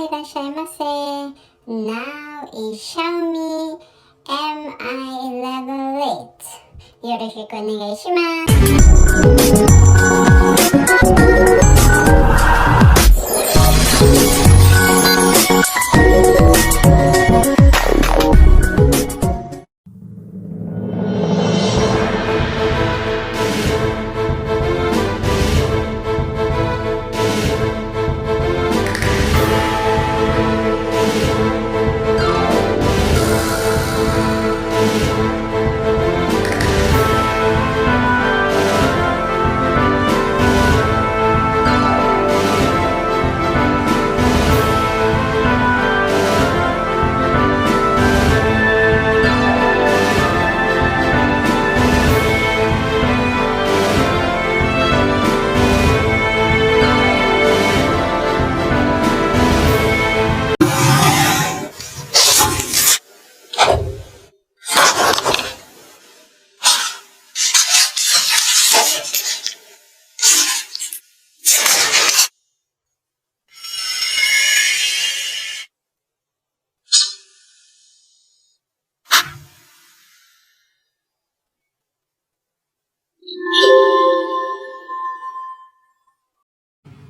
Irashaimase. Now is Xiaomi Mi 11 lite. Yoroshiku onegai shimasu.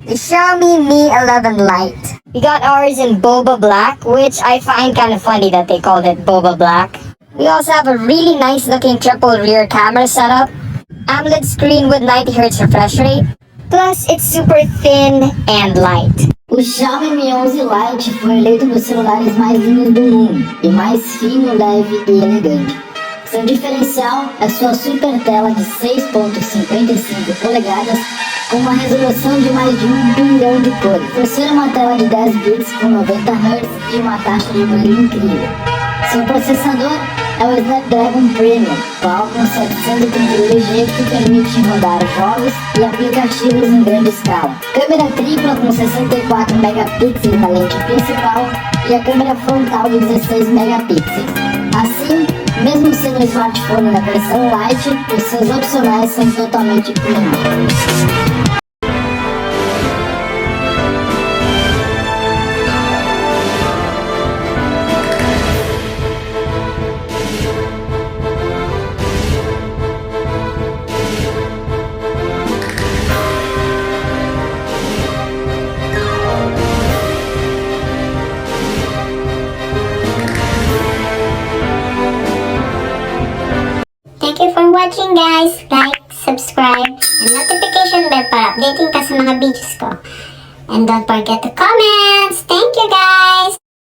The Xiaomi Mi 11 Lite. We got ours in boba black, which I find kind of funny that they called it boba black. We also have a really nice looking triple rear camera setup, AMOLED screen with 90Hz refresh rate, plus it's super thin and light. O Xiaomi Mi 11 Lite foi eleito dos celulares mais lindos do mundo e mais fino, leve e elegante. Seu diferencial é sua super tela de 6.55 polegadas com uma resolução de mais de 1 bilhão de cores, por ser uma tela de 10 bits com 90 Hz e uma taxa de brilho incrível. Seu processador é o Snapdragon Premium, Qualcomm 732G, que permite rodar jogos e aplicativos em grande escala. Câmera tripla com 64 megapixels na lente principal e a câmera frontal de 16 megapixels. Assim, mesmo sendo um smartphone na versão Lite, os seus opcionais são totalmente premium. Thank you for watching, guys. Like, subscribe, and notification bell para updating ka sa mga videos ko. And don't forget to comment!